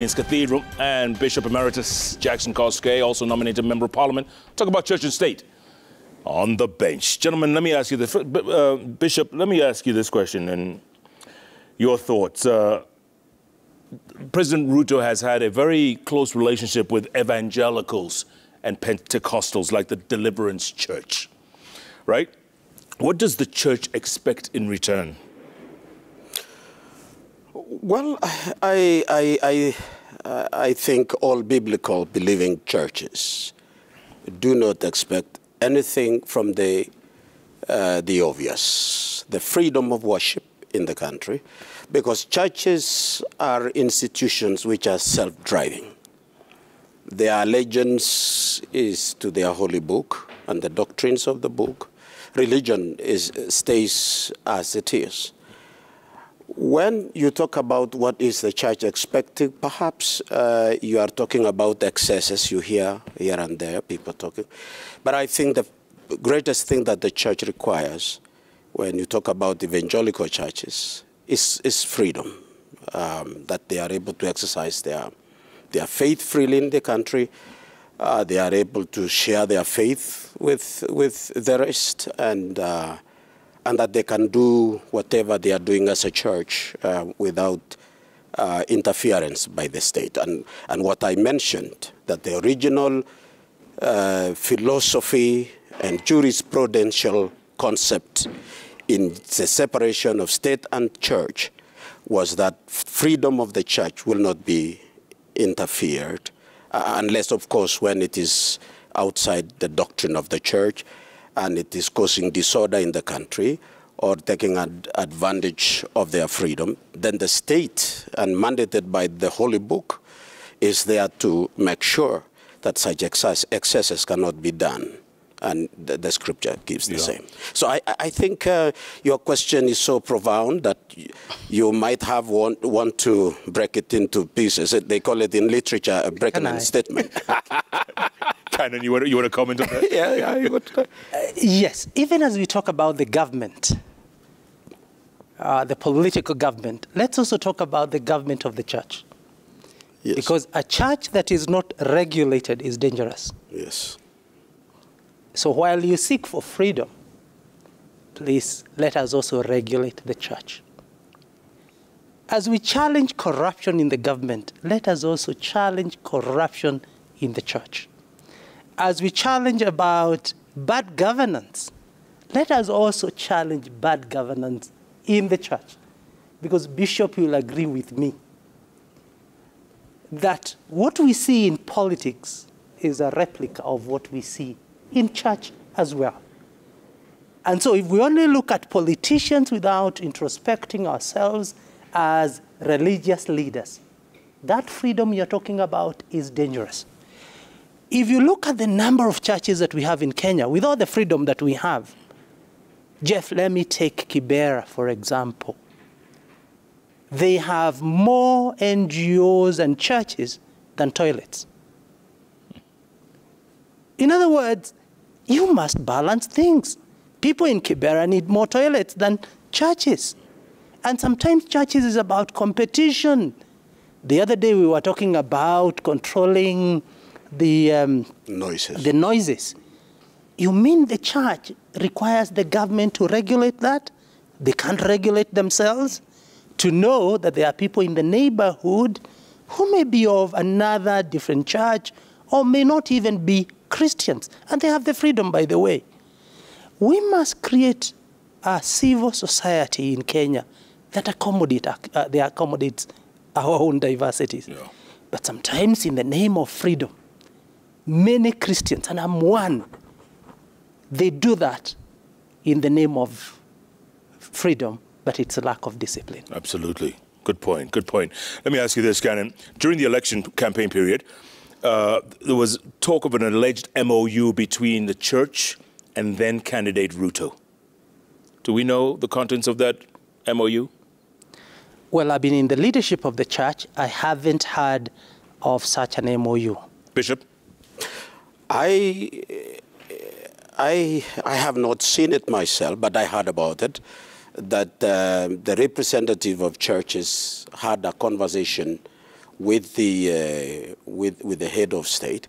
Cathedral, and Bishop Emeritus Jackson Koskei, also nominated Member of Parliament. Talk about church and state on the bench. Gentlemen, let me ask you this. Bishop, let me ask you this question and your thoughts. President Ruto has had a very close relationship with evangelicals and Pentecostals like the Deliverance Church, right? What does the church expect in return? Well, I think all biblical believing churches do not expect anything from the obvious, the freedom of worship in the country, because churches are institutions which are self-driving. Their allegiance is to their holy book and the doctrines of the book. Religion stays as it is. When you talk about what is the church expecting, perhaps you are talking about excesses. You hear here and there people talking. But I think the greatest thing that the church requires when you talk about evangelical churches is freedom, that they are able to exercise their faith freely in the country. They are able to share their faith with the rest, and that they can do whatever they are doing as a church without interference by the state. And what I mentioned, that the original philosophy and jurisprudential concept in the separation of state and church was that freedom of the church will not be interfered, unless, of course, when it is outside the doctrine of the church, and it is causing disorder in the country or taking advantage of their freedom, then the state, and mandated by the Holy Book, is there to make sure that such excesses cannot be done. And the scripture gives the same. So I think your question is so profound that you might have want to break it into pieces. They call it in literature a break-and statement. Canon, you want to comment on that? Yeah, you would. Yes, even as we talk about the government, the political government, let's also talk about the government of the church. Yes. Because a church that is not regulated is dangerous. Yes. So while you seek for freedom, please let us also regulate the church. As we challenge corruption in the government, let us also challenge corruption in the church. As we challenge about bad governance, let us also challenge bad governance in the church. Because Bishop will agree with me that what we see in politics is a replica of what we see in church as well. And so if we only look at politicians without introspecting ourselves as religious leaders, that freedom you're talking about is dangerous. If you look at the number of churches that we have in Kenya, with all the freedom that we have, Jeff, let me take Kibera, for example. They have more NGOs and churches than toilets. In other words, you must balance things. People in Kibera need more toilets than churches. And sometimes churches is about competition. The other day we were talking about controlling the noises. You mean the church requires the government to regulate that? They can't regulate themselves? To know that there are people in the neighborhood who may be of another different church or may not even be Christians, and they have the freedom, by the way. We must create a civil society in Kenya that accommodates our own diversities. Yeah. But sometimes in the name of freedom, many Christians, and I'm one, they do that in the name of freedom, but it's a lack of discipline. Absolutely. Good point. Good point. Let me ask you this, Canon. During the election campaign period, there was talk of an alleged MOU between the church and then candidate Ruto. Do we know the contents of that MOU? Well, I've been in the leadership of the church. I haven't heard of such an MOU. Bishop? I have not seen it myself, but I heard about it, that the representative of churches had a conversation with the head of state.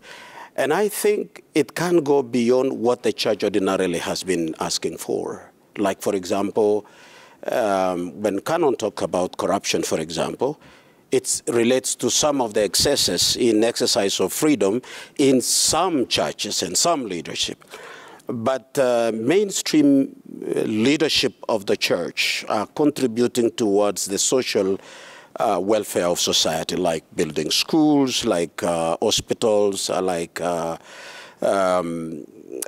And I think it can go beyond what the church ordinarily has been asking for. Like, for example, when Canon talk about corruption, for example, it relates to some of the excesses in exercise of freedom in some churches and some leadership. But mainstream leadership of the church are contributing towards the social welfare of society, like building schools, like hospitals, like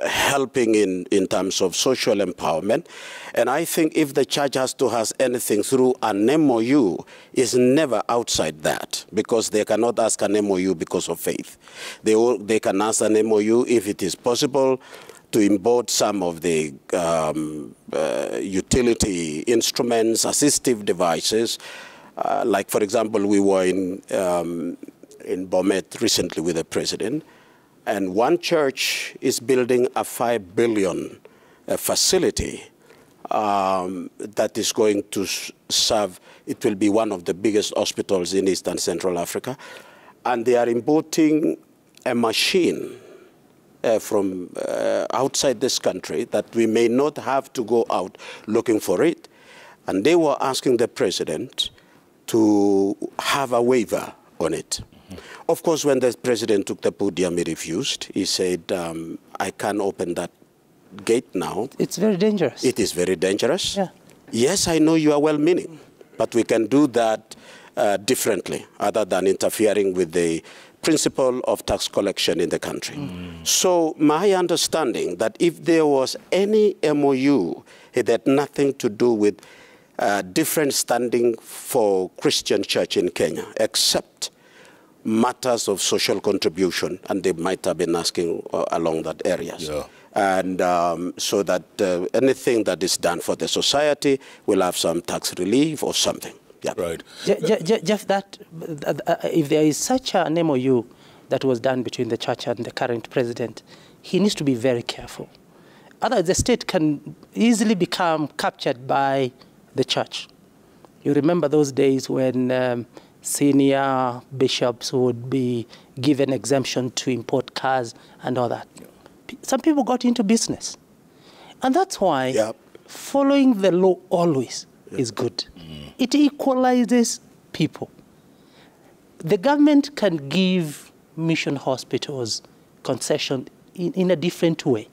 helping in terms of social empowerment. And I think if the church has to have anything through an MOU, it's never outside that, because they cannot ask an MOU because of faith. They can ask an MOU if it is possible to import some of the utility instruments, assistive devices. Like, for example, we were in Bomet recently with the president, and one church is building a $5 billion facility that is going to serve, it will be one of the biggest hospitals in East and Central Africa. And they are importing a machine from outside this country that we may not have to go out looking for it. And they were asking the president to have a waiver on it. Of course, when the president took the podium, he refused. He said, I can't open that gate now. It's very dangerous. It is very dangerous. Yeah. Yes, I know you are well-meaning, but we can do that differently, other than interfering with the principle of tax collection in the country. So my understanding that if there was any MOU, it had nothing to do with different standing for Christian church in Kenya, except matters of social contribution, and they might have been asking along that areas. Yeah. And so that anything that is done for the society will have some tax relief or something. Yeah. Right. Jeff, if there is such an MOU that was done between the church and the current president, he needs to be very careful. Otherwise, the state can easily become captured by the church. You remember those days when senior bishops would be given exemption to import cars and all that. Some people got into business. And that's why following the law always is good. It equalizes people. The government can give mission hospitals concession in a different way.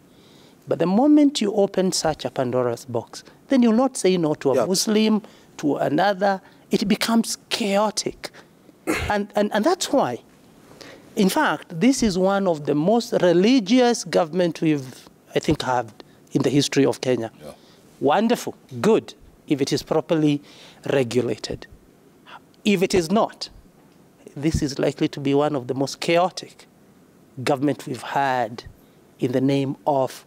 But the moment you open such a Pandora's box, then you'll not say no to a Muslim, to another. It becomes chaotic. And that's why, in fact, this is one of the most religious government we've, I think, had in the history of Kenya. Yeah. Wonderful, good, if it is properly regulated. If it is not, this is likely to be one of the most chaotic government we've had in the name of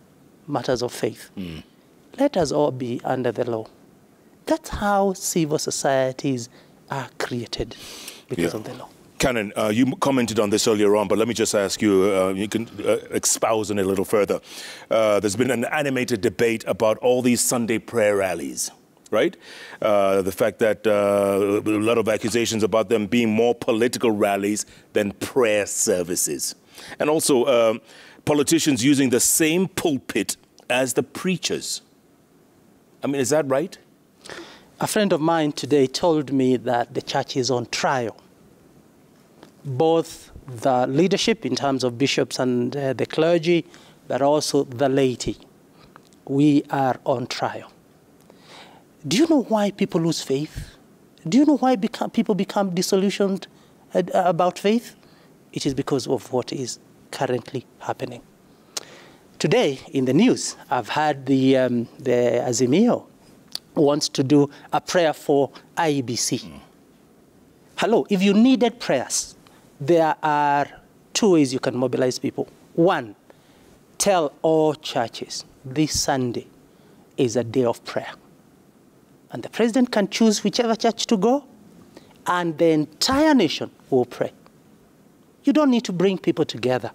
matters of faith. Let us all be under the law. That's how civil societies are created, because of the law. Canon, you commented on this earlier on, but let me just ask you, you can espouse on it a little further. There's been an animated debate about all these Sunday prayer rallies, right? The fact that a lot of accusations about them being more political rallies than prayer services. And also politicians using the same pulpit as the preachers. I mean, is that right? A friend of mine today told me that the church is on trial. Both the leadership in terms of bishops and the clergy, but also the laity. We are on trial. Do you know why people lose faith? Do you know why people become disillusioned about faith? It is because of what is currently happening. Today, in the news, I've heard the Azimio wants to do a prayer for IEBC. Hello, if you needed prayers, there are two ways you can mobilize people. One, tell all churches this Sunday is a day of prayer. And the president can choose whichever church to go, and the entire nation will pray. You don't need to bring people together.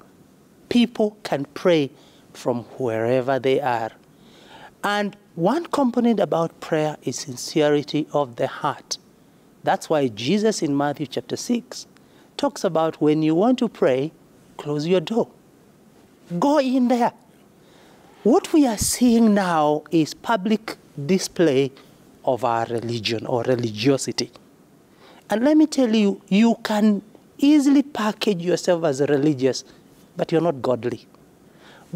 People can pray from wherever they are. And one component about prayer is sincerity of the heart. That's why Jesus in Matthew chapter 6 talks about when you want to pray, close your door. Go in there. What we are seeing now is public display of our religion or religiosity. And let me tell you, you can easily package yourself as religious, but you're not godly.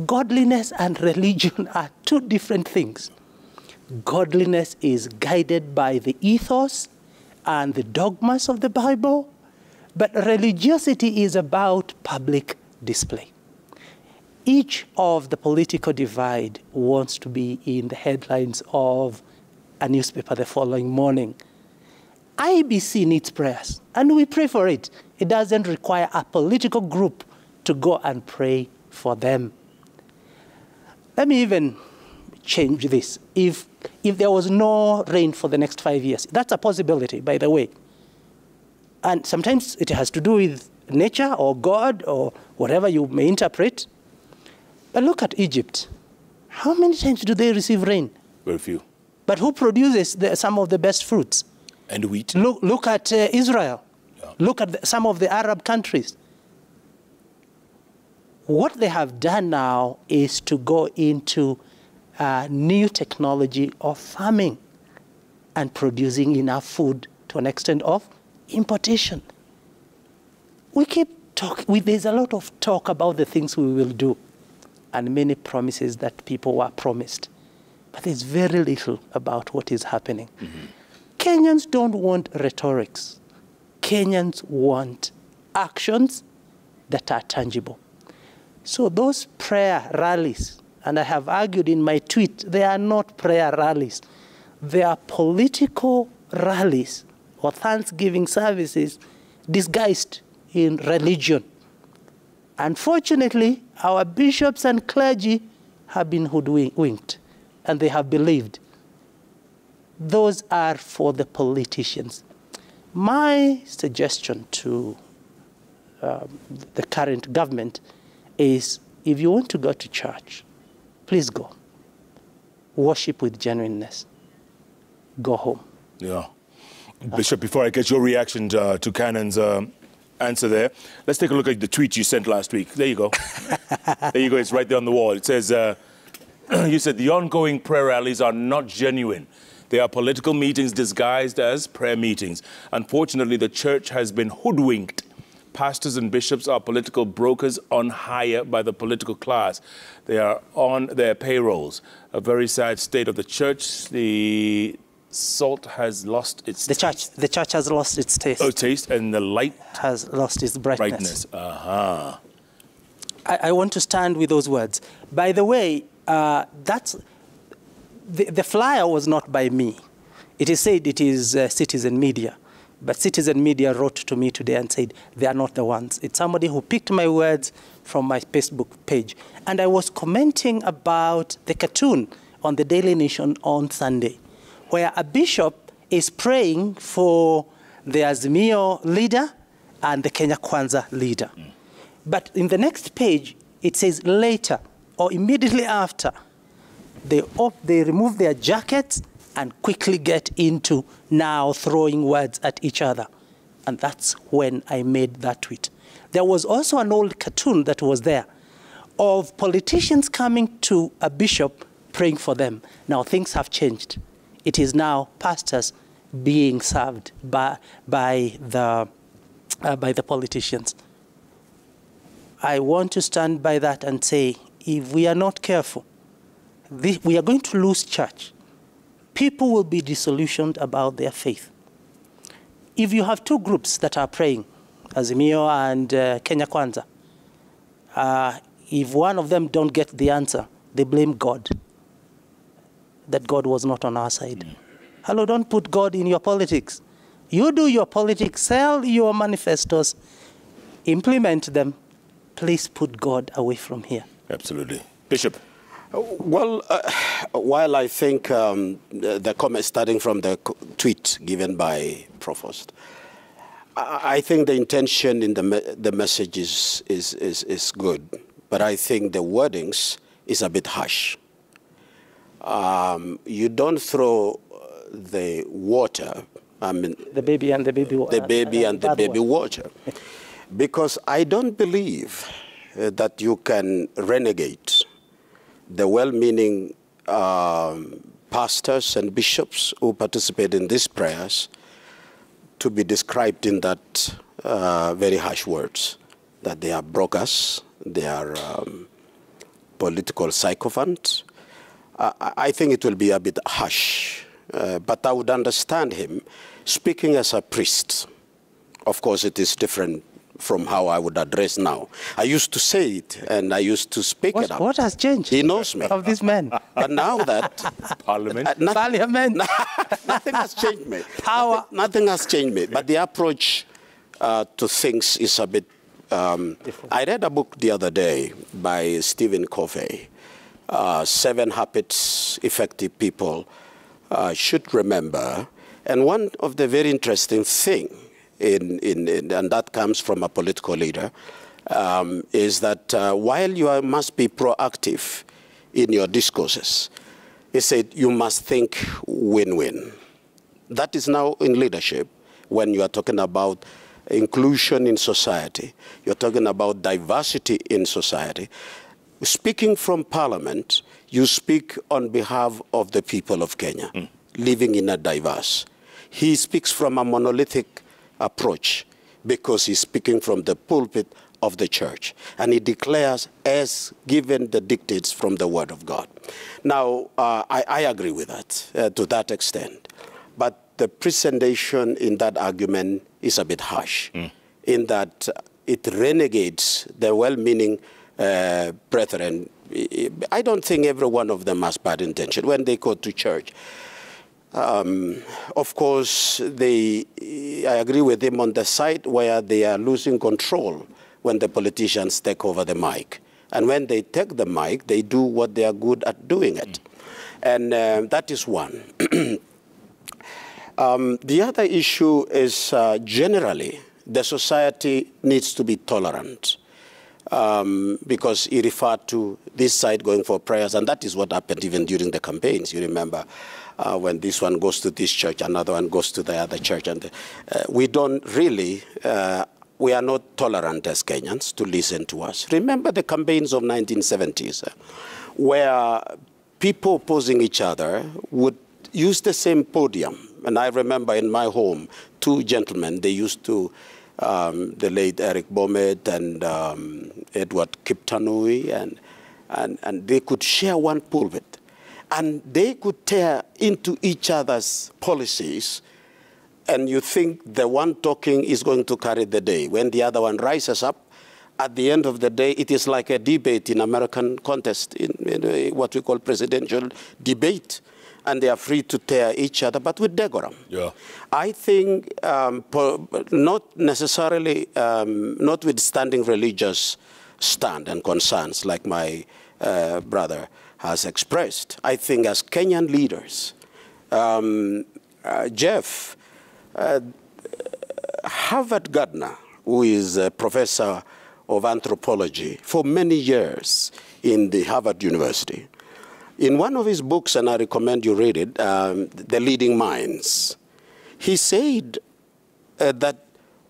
Godliness and religion are two different things. Godliness is guided by the ethos and the dogmas of the Bible, but religiosity is about public display. Each of the political divide wants to be in the headlines of a newspaper the following morning. IBC needs prayers, and we pray for it. It doesn't require a political group to go and pray for them. Let me even change this. If there was no rain for the next 5 years, that's a possibility, by the way. And sometimes it has to do with nature or God or whatever you may interpret. But look at Egypt. How many times do they receive rain? Very few. But who produces some of the best fruits? And wheat. Look at Israel. Yeah. Look at some of the Arab countries. What they have done now is to go into new technology of farming and producing enough food to an extent of importation. We keep talking, there's a lot of talk about the things we will do and many promises that people were promised. But there's very little about what is happening. Mm-hmm. Kenyans don't want rhetorics. Kenyans want actions that are tangible. So those prayer rallies, and I have argued in my tweet, they are not prayer rallies. They are political rallies or Thanksgiving services disguised in religion. Unfortunately, our bishops and clergy have been hoodwinked, and they have believed. Those are for the politicians. My suggestion to the current government is, if you want to go to church, please go. Worship with genuineness. Go home. Yeah. Bishop, before I get your reaction to Canon's answer there, let's take a look at the tweet you sent last week. There you go. There you go. It's right there on the wall. It says, you said, the ongoing prayer rallies are not genuine. They are political meetings disguised as prayer meetings. Unfortunately, the church has been hoodwinked. Pastors and bishops are political brokers on hire by the political class. They are on their payrolls. A very sad state of the church. The salt has lost its taste. The church has lost its taste. Oh, taste, and the light has lost its brightness. Uh-huh. I want to stand with those words. By the way, that's the flyer was not by me. It is said it is Citizen Media. But Citizen Media wrote to me today and said they are not the ones. It's somebody who picked my words from my Facebook page. And I was commenting about the cartoon on the Daily Nation on Sunday, where a bishop is praying for the Azimio leader and the Kenya Kwanza leader. But in the next page, it says later or immediately after, they remove their jackets and quickly get into now throwing words at each other. And that's when I made that tweet. There was also an old cartoon that was there of politicians coming to a bishop praying for them. Now things have changed. It is now pastors being served by the politicians. I want to stand by that and say, if we are not careful, we are going to lose church. People will be disillusioned about their faith. If you have two groups that are praying, Azimio and Kenya Kwanza, if one of them don't get the answer, they blame God, that God was not on our side. Hello, don't put God in your politics. You do your politics, sell your manifestos, implement them. Please put God away from here. Absolutely. Bishop. Well, while I think the comment starting from the tweet given by Provost, I think the intention in the message is good, but I think the wordings is a bit harsh. You don't throw the water, I mean, the baby and the baby water. The baby and the baby water. Because I don't believe that you can renegade the well-meaning pastors and bishops who participate in these prayers to be described in that very harsh words, that they are brokers, they are political sycophants. I think it will be a bit harsh, but I would understand him speaking as a priest. Of course, it is different from how I would address now. I used to say it, and I used to speak it up. What has changed? He knows me. Of this man. But now that... Parliament? Parliament. Nothing has changed me. Power. Nothing has changed me. But the approach to things is a bit... I read a book the other day by Stephen Covey, 7 Habits Effective People Should Remember. And one of the very interesting things, and that comes from a political leader, is that while you must be proactive in your discourses, he said you must think win-win. That is now in leadership when you are talking about inclusion in society, you're talking about diversity in society. Speaking from Parliament, you speak on behalf of the people of Kenya, living in a diverse. He speaks from a monolithic approach because he's speaking from the pulpit of the church, and he declares as given the dictates from the word of God. Now, I agree with that to that extent, but the presentation in that argument is a bit harsh in that it renegades the well-meaning brethren. I don't think every one of them has bad intention when they go to church. Of course, I agree with him on the side where they are losing control when the politicians take over the mic. And when they take the mic, they do what they are good at doing it. And that is one. The other issue is generally the society needs to be tolerant because he referred to this side going for prayers, and that is what happened even during the campaigns. You remember when this one goes to this church, another one goes to the other church, and we don't really, we are not tolerant as Kenyans to listen to us. Remember the campaigns of 1970s where people opposing each other would use the same podium. And I remember in my home, 2 gentlemen, they used to, the late Eric Bomet and Edward Kiptanui, and they could share one pulpit. And they could tear into each other's policies, and you think the one talking is going to carry the day. When the other one rises up, at the end of the day, it is like a debate in American contest, in what we call presidential debate. And they are free to tear each other, but with decorum. Yeah. I think not necessarily, notwithstanding religious stand and concerns like my brother has expressed, I think as Kenyan leaders, Jeff, Harvard Gardner, who is a professor of anthropology for many years in the Harvard University, in one of his books, and I recommend you read it, The Leading Minds, he said that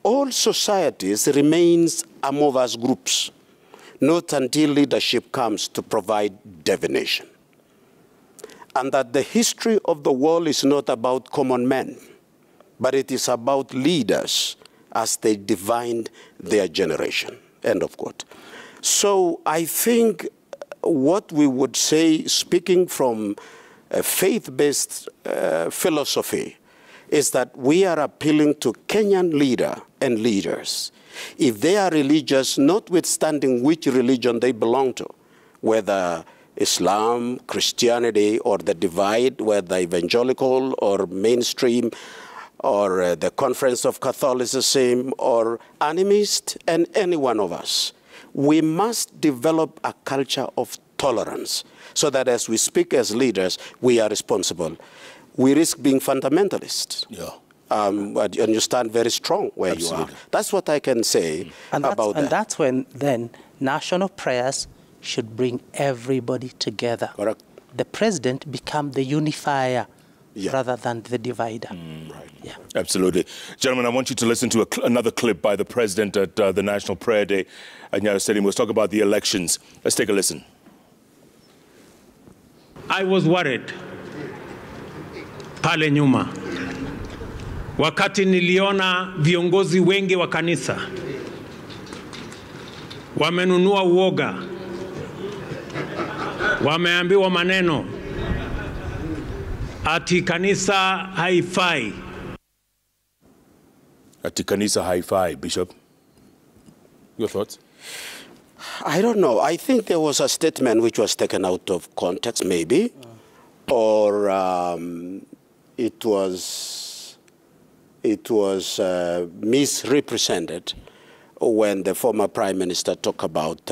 all societies remains amorphous groups, not until leadership comes to provide divination. And that the history of the world is not about common men, but it is about leaders as they divined their generation, end of quote. So I think what we would say, speaking from a faith-based philosophy, is that we are appealing to Kenyan leaders. If they are religious, notwithstanding which religion they belong to, whether Islam, Christianity, or the divide, whether evangelical or mainstream, or the Conference of Catholicism, or animist, and any one of us, we must develop a culture of tolerance so that as we speak as leaders, we are responsible. We risk being fundamentalists. Yeah. And you stand very strong where Absolutely. You are. That's what I can say about that. And that's when then national prayers should bring everybody together. Correct. The president become the unifier rather than the divider. Right. Yeah. Absolutely. Gentlemen, I want you to listen to another clip by the president at the National Prayer Day at Nyayo Stadium. We'll talk about the elections. Let's take a listen. I was worried pale nyuma wakati niliona viongozi wengi wa kanisa wamenunua uoga, wameambiwa maneno ati kanisa haifai. Ati kanisa haifai, Bishop. Your thoughts? I don't know. I think there was a statement which was taken out of context, maybe, or it was misrepresented when the former Prime Minister talked about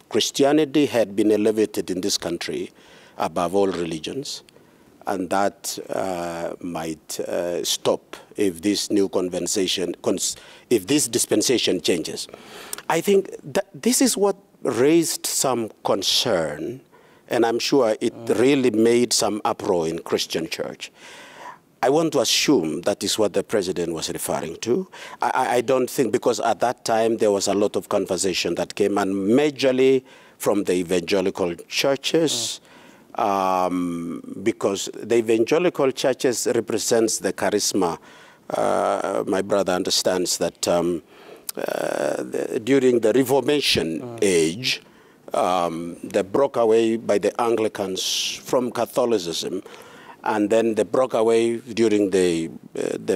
Christianity had been elevated in this country above all religions, and that might stop if this new if this dispensation changes. I think that this is what raised some concern, and I'm sure it really made some uproar in Christian church. I want to assume that is what the president was referring to. I don't think, because at that time there was a lot of conversation that came, and majorly from the evangelical churches, because the evangelical churches represents the charisma. My brother understands that during the Reformation age, they broke away by the Anglicans from Catholicism, and then they broke away during the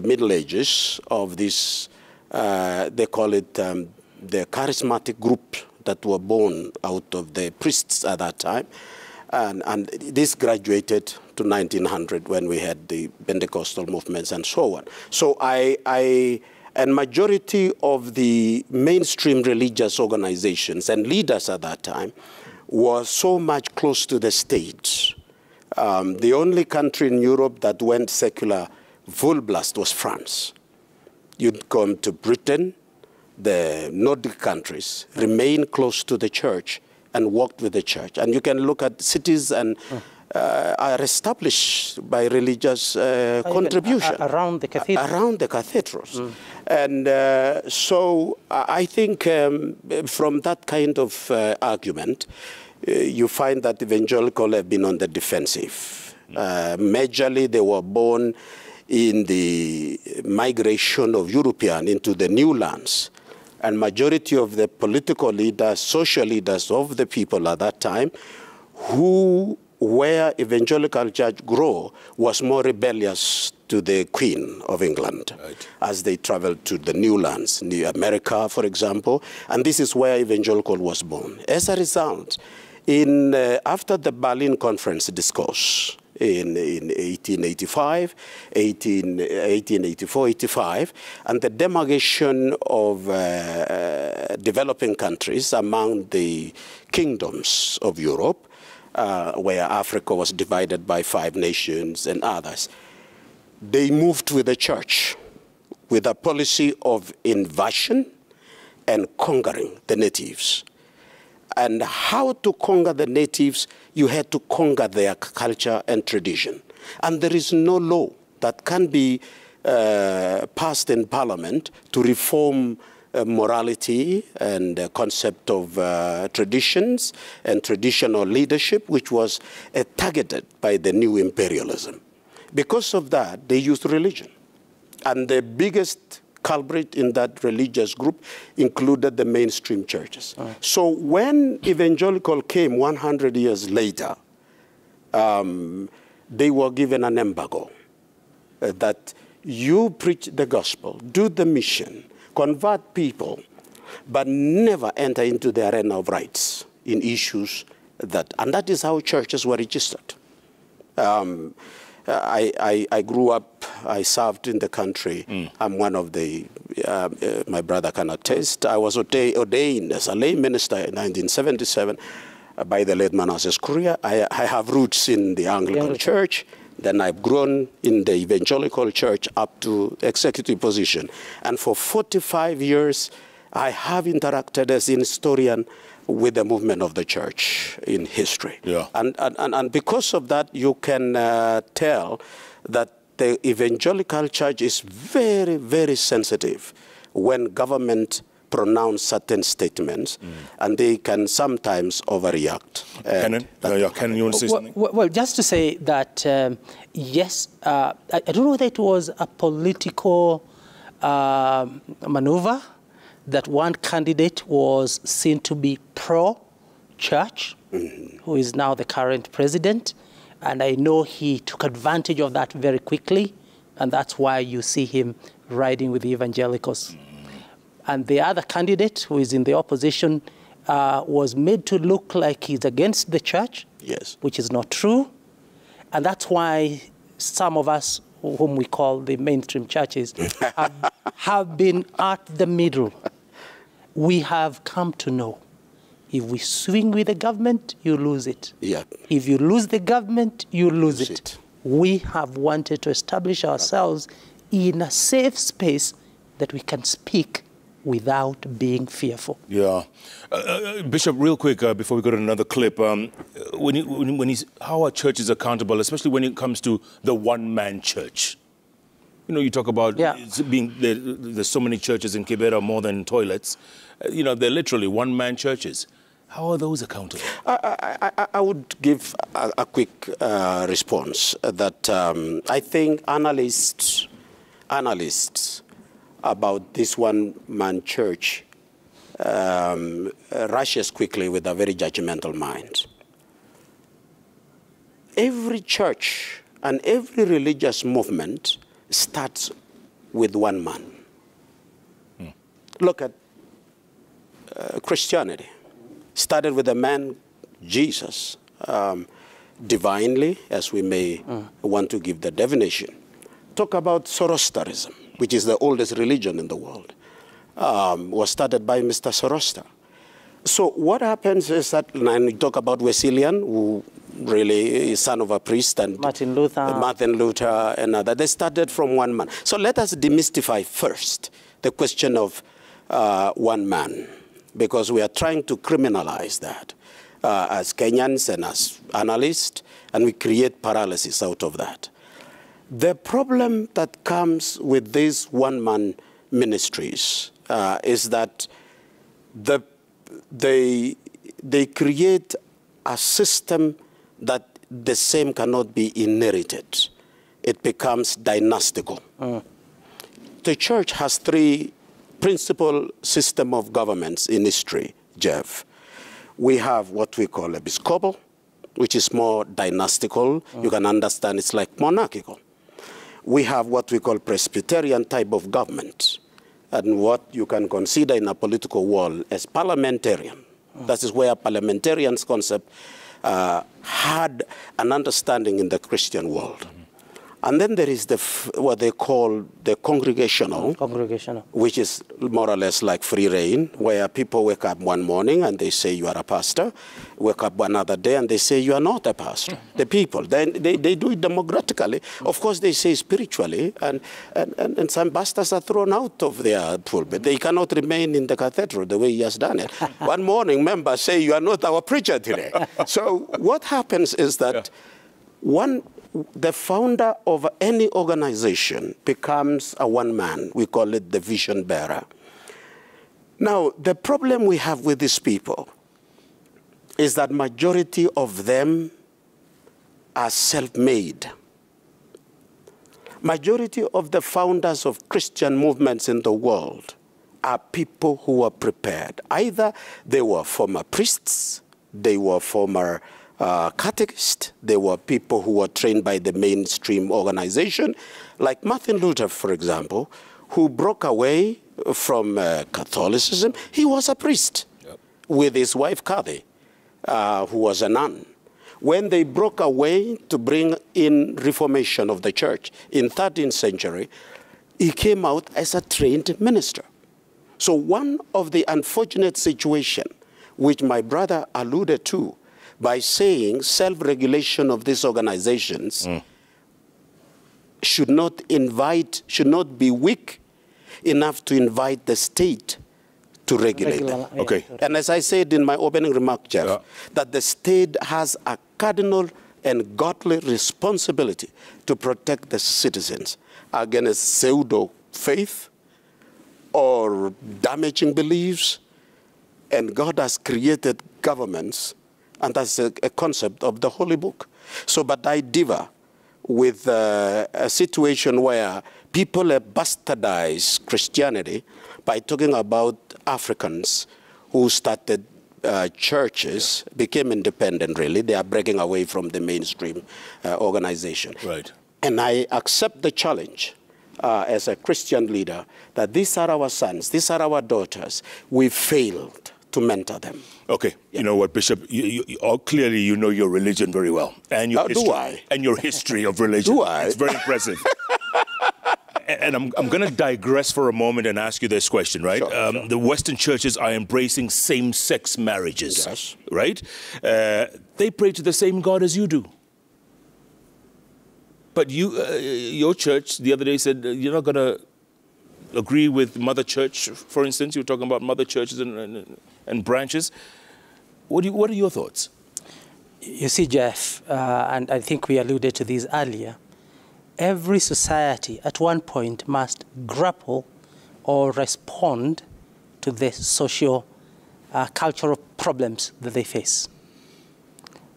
Middle Ages of this, they call it the charismatic group that were born out of the priests at that time. And this graduated to 1900 when we had the Pentecostal movements and so on. So and majority of the mainstream religious organizations and leaders at that time were so much close to the state. The only country in Europe that went secular full blast was France. You'd come to Britain, the Nordic countries remain close to the church and worked with the church. And you can look at cities and are established by religious contribution. Around the cathedrals. Around the cathedrals. And so I think from that kind of argument, you find that evangelical have been on the defensive. Majorly, they were born in the migration of European into the new lands. And majority of the political leaders, social leaders of the people at that time, where evangelical church grew, was more rebellious to the Queen of England, right, as they traveled to the new lands, New America, for example. And this is where evangelical was born. As a result, after the Berlin Conference discourse, in 1885, 1884, 85, and the demarcation of developing countries among the kingdoms of Europe, where Africa was divided by 5 nations and others, they moved with the church with a policy of invasion and conquering the natives. And how to conquer the natives, you had to conquer their culture and tradition. And there is no law that can be passed in Parliament to reform morality and the concept of traditions and traditional leadership, which was targeted by the new imperialism. Because of that, they used religion. And the biggest culprit in that religious group included the mainstream churches. So when evangelical came 100 years later, they were given an embargo that you preach the gospel, do the mission, convert people, but never enter into the arena of rights in issues and that is how churches were registered. I grew up, I served in the country. I'm one of the, my brother can attest, I was ordained as a lay minister in 1977 by the late Manasseh Kuria. I have roots in the Anglican Church. Then I've grown in the evangelical church up to executive position. And for 45 years, I have interacted as an historian with the movement of the church in history. Yeah. And because of that, you can tell that the evangelical church is very, very sensitive when government pronounce certain statements, and they can sometimes overreact. Canon, you want to say something? Well, just to say that, yes, I don't know whether it was a political maneuver that one candidate was seen to be pro-church, who is now the current president, and I know he took advantage of that very quickly, and that's why you see him riding with the evangelicals. And the other candidate, who is in the opposition, was made to look like he's against the church, yes, which is not true. And that's why some of us, whom we call the mainstream churches, have been at the middle. We have come to know, if we swing with the government, you lose it. Yeah. If you lose the government, you lose it. We have wanted to establish ourselves in a safe space that we can speak without being fearful. Yeah. Bishop, real quick, before we go to another clip, how are churches accountable, especially when it comes to the one-man church? You know, you talk about there's so many churches in Kibera, more than toilets. You know, they're literally one-man churches. How are those accountable? I would give a quick response that I think analysts about this one-man church rushes quickly with a very judgmental mind. Every church and every religious movement starts with one man. Look at Christianity. Started with a man, Jesus, divinely, as we may want to give the definition. Talk about Zoroastrianism, which is the oldest religion in the world, was started by Mr. Zoroaster. So what happens is that, and we talk about Wesleyan, who really is son of a priest, and Martin Luther and other. They started from one man. So let us demystify first the question of one man, because we are trying to criminalize that as Kenyans and as analysts, and we create paralysis out of that. The problem that comes with these one-man ministries is that they create a system that the same cannot be inherited. It becomes dynastical. The church has three principal system of governments in history, Jeff. We have what we call episcopal, which is more dynastical. You can understand it's like monarchical. We have what we call Presbyterian type of government, and what you can consider in a political world as parliamentarian. That is where parliamentarians concept had an understanding in the Christian world. And then there is what they call the congregational, which is more or less like free reign, where people wake up one morning and they say you are a pastor, wake up another day and they say you are not a pastor. The people, then they do it democratically. Of course, they say spiritually, and some pastors are thrown out of their pulpit. They cannot remain in the cathedral the way he has done it. One morning, members say you are not our preacher today. So what happens is that the founder of any organization becomes a one man. We call it the vision bearer. Now, the problem we have with these people is that majority of them are self-made. Majority of the founders of Christian movements in the world are people who are prepared. Either they were former priests, they were former catechists, they were people who were trained by the mainstream organization, like Martin Luther, for example, who broke away from Catholicism. He was a priest with his wife, Kathy, who was a nun. When they broke away to bring in reformation of the church in 13th century, he came out as a trained minister. So one of the unfortunate situations, which my brother alluded to, by saying self-regulation of these organizations should not be weak enough to invite the state to regulate them. Okay. And as I said in my opening remark, Jeff, that the state has a cardinal and godly responsibility to protect the citizens against pseudo-faith or damaging beliefs. And God has created governments, and that's a concept of the Holy Book. So, but I differ with a situation where people have bastardized Christianity by talking about Africans who started churches, became independent, really. They are breaking away from the mainstream organization. Right. And I accept the challenge as a Christian leader that these are our sons, these are our daughters. We failed to mentor them. Okay, you know what, Bishop? Clearly, you know your religion very well, and your history, do I? And your history of religion. Do I? It's very impressive. And I'm going to digress for a moment and ask you this question, right? Sure. The Western churches are embracing same-sex marriages, yes, right? They pray to the same God as you do. But your church the other day said you're not going to agree with Mother Church, for instance. You were talking about mother churches and branches. What are your thoughts? You see, Jeff, and I think we alluded to this earlier, every society at one point must grapple or respond to the social, cultural problems that they face.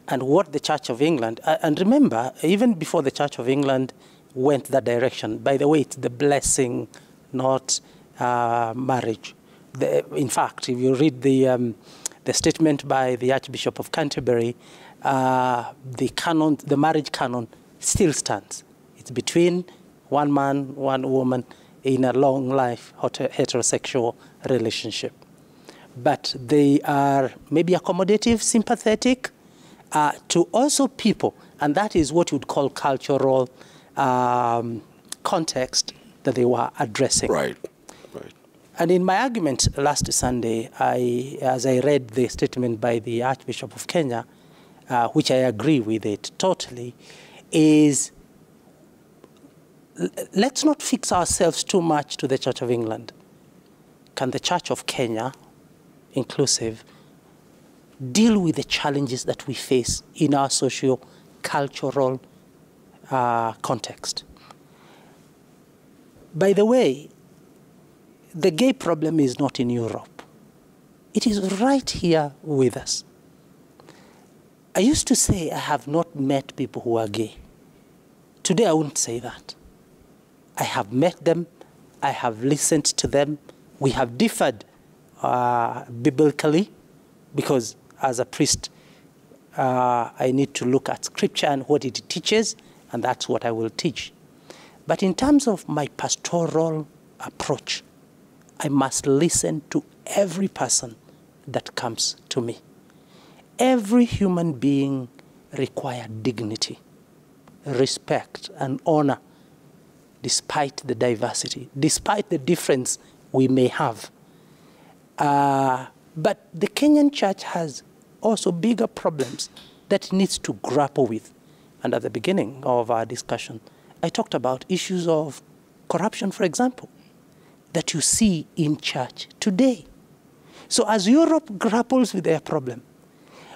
And what the Church of England, and remember, even before the Church of England went that direction, by the way, it's the blessing, not marriage. In fact, if you read the statement by the Archbishop of Canterbury, the marriage canon still stands. It's between one man, one woman in a long life heterosexual relationship. But they are maybe accommodative, sympathetic to also people, and that is what you would call cultural context that they were addressing. Right, right. And in my argument last Sunday, as I read the statement by the Archbishop of Kenya, which I agree with it totally, is let's not fix ourselves too much to the Church of England. Can the Church of Kenya, inclusive, deal with the challenges that we face in our socio-cultural context? By the way, the gay problem is not in Europe. It is right here with us. I used to say I have not met people who are gay. Today I wouldn't say that. I have met them. I have listened to them. We have differed biblically because as a priest, I need to look at Scripture and what it teaches, and that's what I will teach. But in terms of my pastoral approach, I must listen to every person that comes to me. Every human being requires dignity, respect, and honor, despite the diversity, despite the difference we may have. But the Kenyan church has also bigger problems that it needs to grapple with. And at the beginning of our discussion, I talked about issues of corruption, for example, that you see in church today. So as Europe grapples with their problem,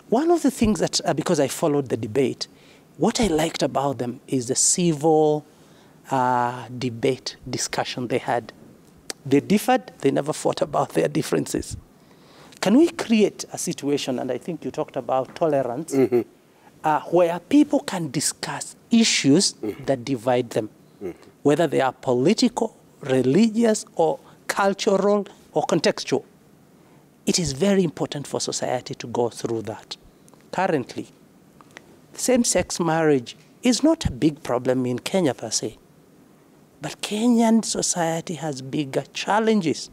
one of the things that, because I followed the debate, what I liked about them is the civil debate, discussion they had. They differed, they never fought about their differences. Can we create a situation, and I think you talked about tolerance, where people can discuss issues that divide them, whether they are political, religious, or cultural, or contextual. It is very important for society to go through that. Currently, same-sex marriage is not a big problem in Kenya per se, but Kenyan society has bigger challenges.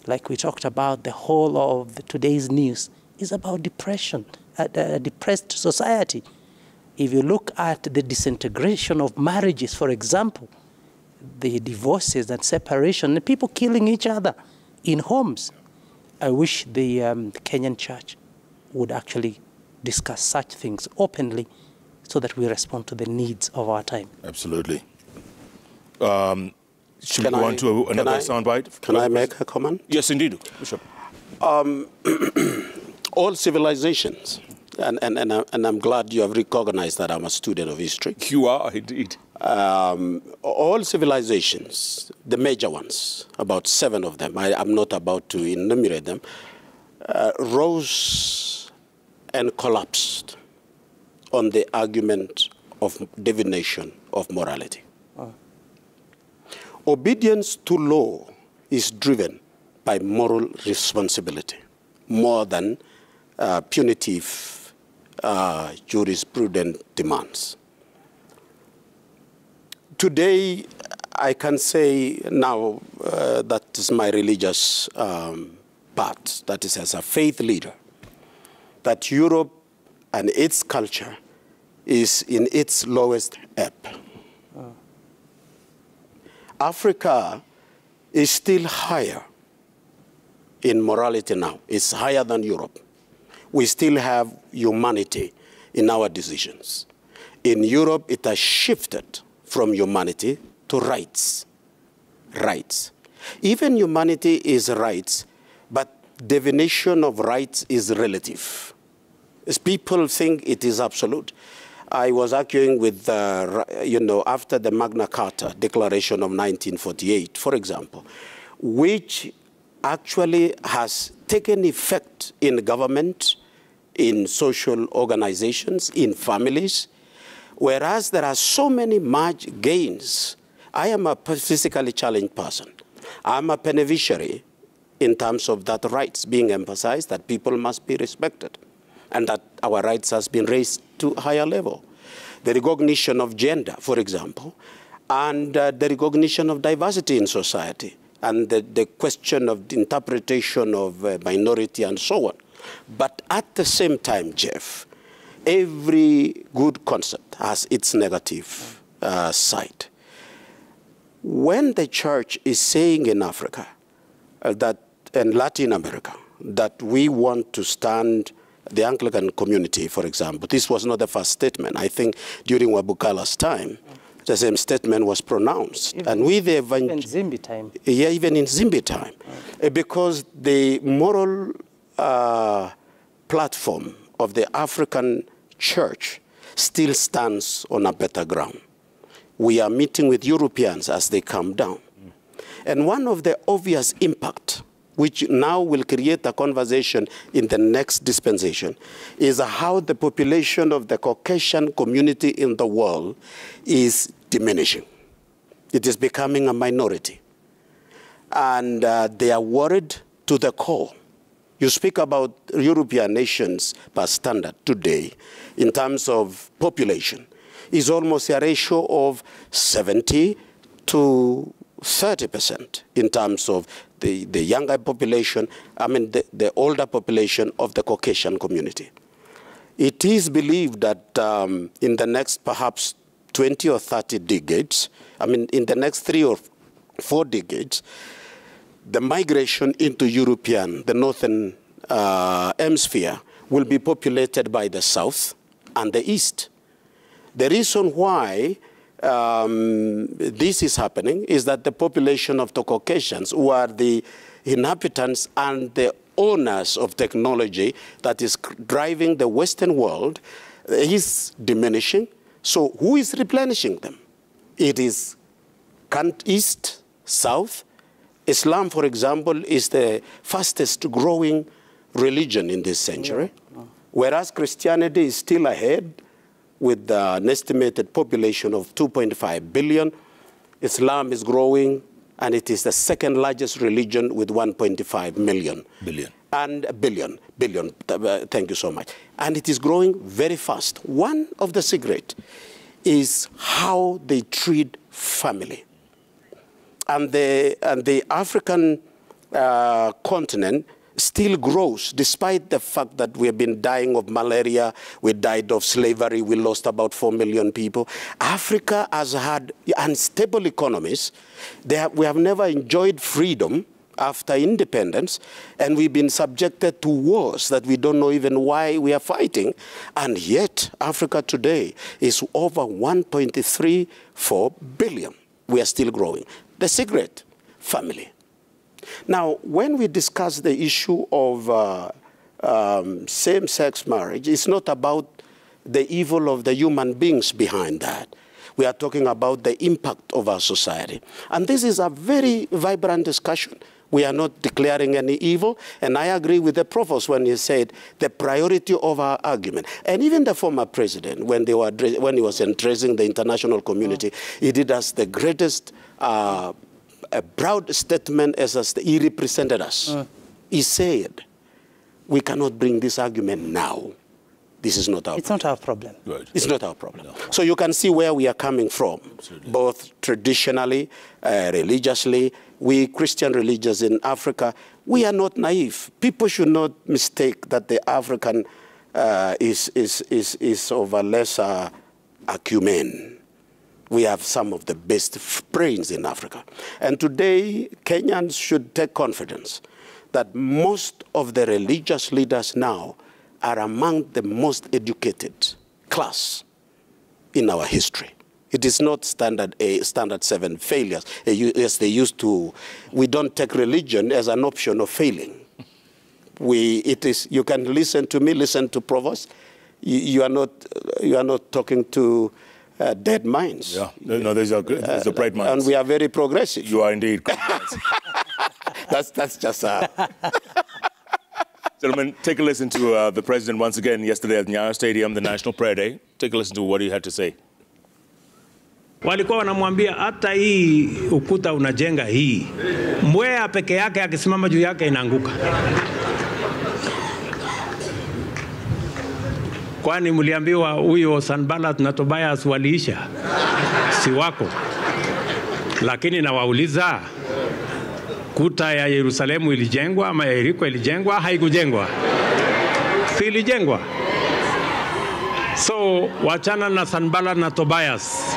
Like we talked about, the whole of today's news is about depression, a depressed society. If you look at the disintegration of marriages, for example, the divorces and separation, the people killing each other in homes, I wish the Kenyan church would actually discuss such things openly so that we respond to the needs of our time. Absolutely. Should we go on to another soundbite? Can I make a comment? Yes, indeed, Bishop. All civilizations and I'm glad you have recognized that I'm a student of history. You are, indeed. All civilizations, the major ones, about 7 of them, I'm not about to enumerate them, rose and collapsed on the argument of divination of morality. Obedience to law is driven by moral responsibility more than punitive jurisprudent demands. Today, I can say now that is my religious part, that is as a faith leader, that Europe and its culture is in its lowest ebb. Africa is still higher in morality now. It's higher than Europe. We still have humanity in our decisions. In Europe, it has shifted from humanity to rights. Rights. Even humanity is rights, but definition of rights is relative. As people think it is absolute. I was arguing with, after the Magna Carta Declaration of 1948, for example, which actually has taken effect in government, in social organizations, in families, whereas there are so many margin gains. I am a physically challenged person. I'm a beneficiary in terms of that rights being emphasized, that people must be respected, and that our rights has been raised to a higher level. The recognition of gender, for example, and the recognition of diversity in society, and the question of the interpretation of minority and so on. But at the same time, Jeff, every good concept has its negative side. When the church is saying in Africa, that in Latin America, that we want to stand, the Anglican community, for example, this was not the first statement. I think during Wabukala's time, the same statement was pronounced. Even, and with the even Zimbi time. Yeah, even in Zimbi time. Because the moral platform of the African church still stands on a better ground. We are meeting with Europeans as they come down. And one of the obvious impact, which now will create a conversation in the next dispensation, is how the population of the Caucasian community in the world is diminishing. It is becoming a minority. And they are worried to the core. You speak about European nations per standard today in terms of population is almost a ratio of 70 to 30% in terms of the younger population, the older population of the Caucasian community. It is believed that in the next perhaps 20 or 30 decades, in the next 3 or 4 decades, the migration into the northern hemisphere will be populated by the south and the east. The reason why this is happening is that the population of the Caucasians, who are the inhabitants and the owners of technology that is driving the Western world, is diminishing. So who is replenishing them? It is east, south. Islam, for example, is the fastest growing religion in this century, whereas Christianity is still ahead with an estimated population of 2.5 billion. Islam is growing, and it is the second largest religion with 1.5 million. Billion. And billion. Thank you so much. And it is growing very fast. One of the secrets is how they treat family. And the African continent still grows, despite the fact that we have been dying of malaria, we died of slavery, we lost about 4 million people. Africa has had unstable economies. We have never enjoyed freedom after independence, and we've been subjected to wars that we don't know even why we are fighting. And yet, Africa today is over 1.34 billion. We are still growing. The secret, family. Now, when we discuss the issue of same-sex marriage, it's not about the evil of the human beings behind that. We are talking about the impact of our society. And this is a very vibrant discussion. We are not declaring any evil. And I agree with the provost when he said the priority of our argument. And even the former president, when he was addressing the international community, he did us the greatest a proud statement as he represented us. He said, we cannot bring this argument now. This is not our problem. It's not our problem. Right. It's not our problem. No. So you can see where we are coming from, Absolutely. both traditionally, religiously. We Christian religions in Africa, we are not naive. People should not mistake that the African is of a lesser acumen. We have some of the best brains in Africa. And today, Kenyans should take confidence that most of the religious leaders now are among the most educated class in our history. It is not standard 7 failures, as they used to. We don't take religion as an option of failing. You can listen to me, listen to Provost. You are not talking to dead minds. Yeah, no, these are good. These are bright minds. And we are very progressive. You are indeed. That's just Gentlemen, take a listen to the president once again yesterday at Nyayo Stadium, the National Prayer Day. Take a listen to what he had to say. Walikuwa wanamwambia hata hii ukuta unajenga hii, mbweha peke yake akisimama juu yake inaanguka. Kwani mliambiwa huyo Sanballat na Tobias waliisha? Si wako. Lakini nawauliza, kuta ya Yerusalemu ilijengwa ama Yeriko ilijengwa? Haikujengwa. Si ilijengwa. So wachana na Sanballat na Tobias,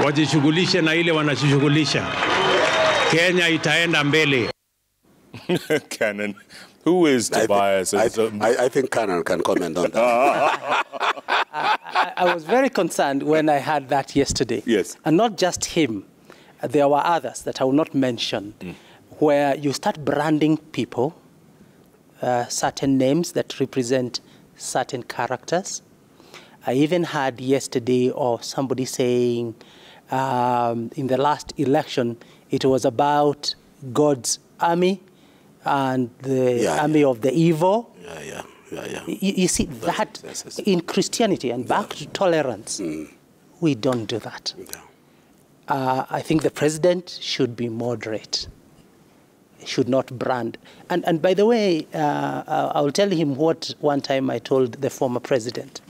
wajishughulishe na ile wanashughulisha. Kenya itaenda mbele. Cannon, who is Tobias? I think Cannon can comment on that. I was very concerned when I heard that yesterday. Yes. And not just him. There were others that I will not mention, where you start branding people, certain names that represent certain characters. I even heard yesterday of somebody saying in the last election, it was about God's army and the army of the evil. You see, that in Christianity and back to tolerance, we don't do that. I think the president should be moderate, should not brand. And by the way, I'll tell him what one time I told the former president.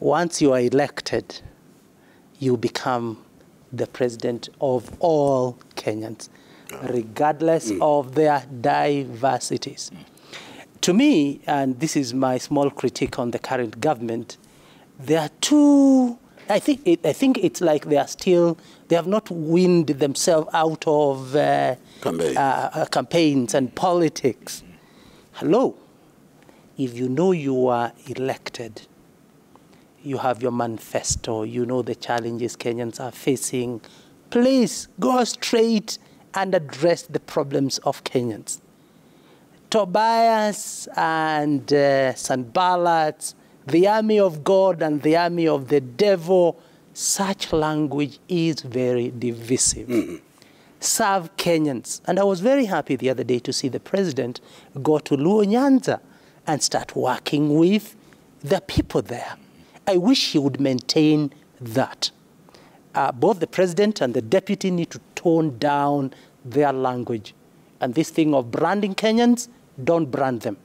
Once you are elected, you become the president of all Kenyans, regardless of their diversities. To me, and this is my small critique on the current government, they are too, I think it's like they have not weaned themselves out of campaigns and politics. Hello, if you know you are elected, you have your manifesto, you know the challenges Kenyans are facing, please go straight and address the problems of Kenyans. Tobias and Sanballat, the army of God and the army of the devil, such language is very divisive. Serve Kenyans. And I was very happy the other day to see the president go to Luo Nyanza and start working with the people there. I wish he would maintain that. Both the president and the deputy need to tone down their language. And this thing of branding Kenyans, don't brand them.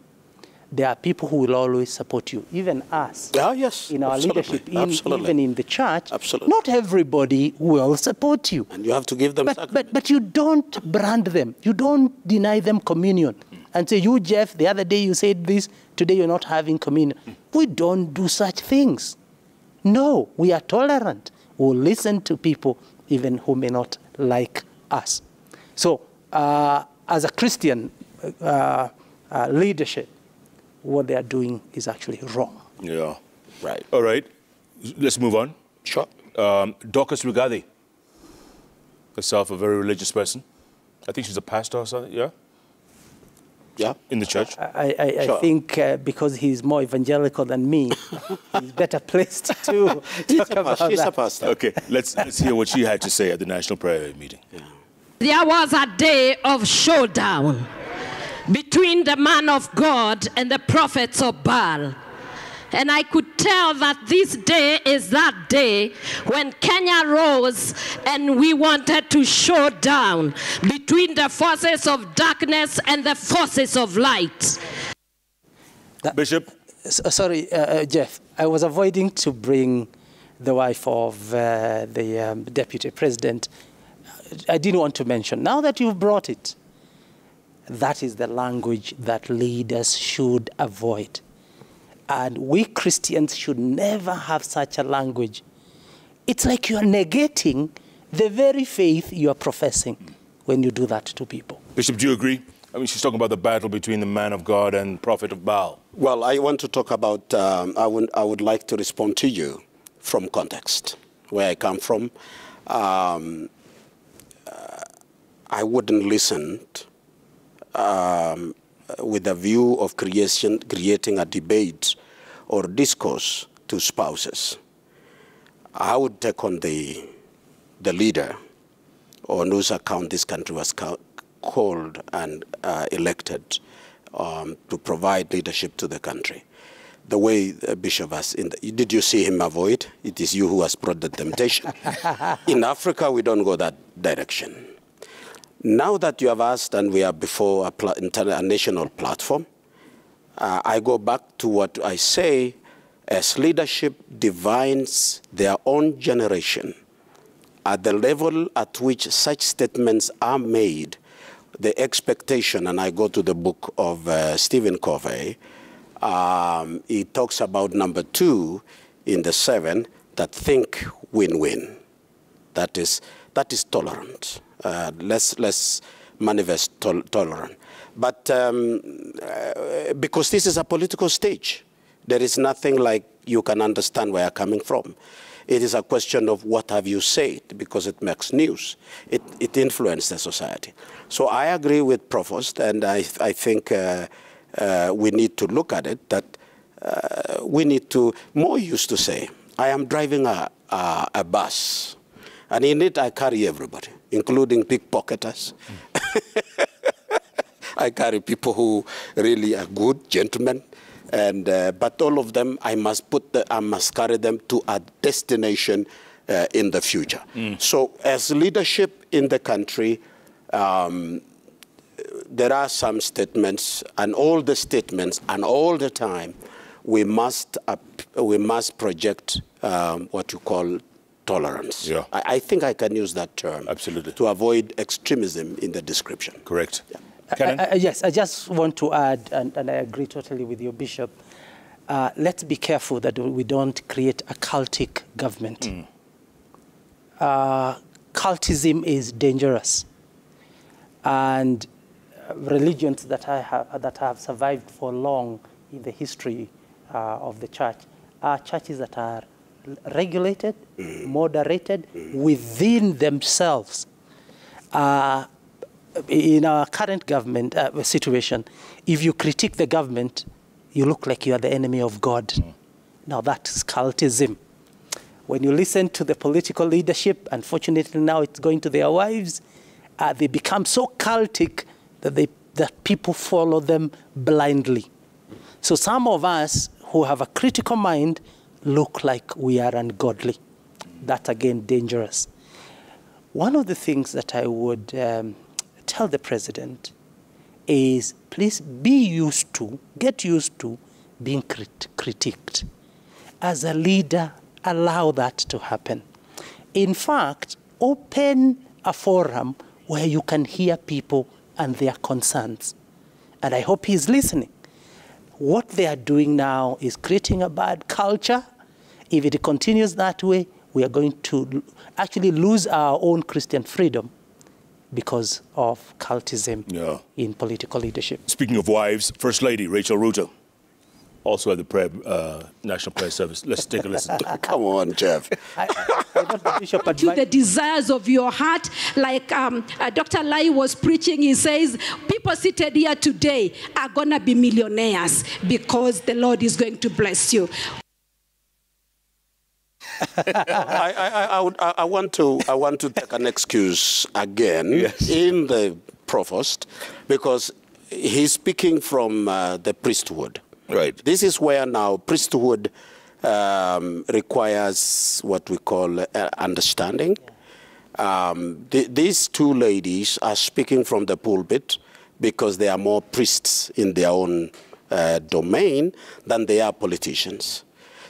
There are people who will always support you, even us. Yes, in our leadership, even in the church. Absolutely. Not everybody will support you. And you have to give them sacrifice. But you don't brand them. You don't deny them communion. And say, you, Jeff, the other day you said this, today you're not having communion. We don't do such things. No, we are tolerant. We'll listen to people even who may not like us. So, as a Christian leadership, what they are doing is actually wrong. Yeah. Right. All right. Let's move on. Sure. Dorcas Rigathi, herself a very religious person. I think she's a pastor or something, yeah? Yeah. In the church? I think because he's more evangelical than me, he's better placed to talk about that. She's a pastor. Okay, let's hear what she had to say at the National Prayer Meeting. Yeah. There was a day of showdown between the man of God and the prophets of Baal. And I could tell that this day is that day when Kenya rose and we wanted to show down between the forces of darkness and the forces of light. Bishop? Sorry, Jeff, I was avoiding to bring the wife of the deputy president. I didn't want to mention. Now that you've brought it, that is the language that leaders should avoid. And we Christians should never have such a language. It's like you are negating the very faith you are professing when you do that to people. Bishop, do you agree? I mean, she's talking about the battle between the man of God and prophet of Baal. Well, I want to talk about, I would like to respond to you from context, where I come from. I wouldn't listen with a view of creating a debate or discourse to spouses. I would take on the leader on whose account this country was called and elected to provide leadership to the country. The way Bishop has, did you see him avoid? It is you who has brought the temptation. In Africa, we don't go that direction. Now that you have asked, and we are before a national platform, I go back to what I say, as leadership defines their own generation, at the level at which such statements are made, the expectation, and I go to the book of Stephen Covey, he talks about number 2 in the 7, that think win-win. That is tolerant. Let's manifest tolerance. But because this is a political stage, there is nothing like you can understand where I'm coming from. It is a question of what have you said, because it makes news. It influences the society. So I agree with Provost, and I think we need to look at it, that we need to, Mo used to say, I am driving a bus, and in it I carry everybody, including pickpocketers. I carry people who really are good gentlemen, and but all of them I must carry them to a destination in the future. So as leadership in the country, there are some statements, and all the statements, and all the time, we must project what you call tolerance. Yeah. I think I can use that term. Absolutely. To avoid extremism in the description. Correct. Yeah. Yes, I just want to add, and I agree totally with you, Bishop, let's be careful that we don't create a cultic government. Cultism is dangerous. And religions that have survived for long in the history of the church are churches that are regulated, moderated within themselves. In our current government situation, if you critique the government, you look like you are the enemy of God. Now that's cultism. When you listen to the political leadership, unfortunately now it's going to their wives, they become so cultic that people follow them blindly. So some of us who have a critical mind look like we are ungodly. That's again dangerous. One of the things that I would tell the president is, please get used to being critiqued. As a leader, allow that to happen. In fact, open a forum where you can hear people and their concerns. And I hope he's listening. What they are doing now is creating a bad culture. If it continues that way, we are going to actually lose our own Christian freedom because of cultism in political leadership. Speaking of wives, First Lady Rachel Ruto. also at the National Prayer Service. Let's take a listen. Come on, Jeff. To the desires of your heart, like Dr. Lai was preaching, he says, people seated here today are going to be millionaires because the Lord is going to bless you. I want to take an excuse again in the provost, because he's speaking from the priesthood. Right. This is where now priesthood requires what we call understanding. These two ladies are speaking from the pulpit because they are more priests in their own domain than they are politicians.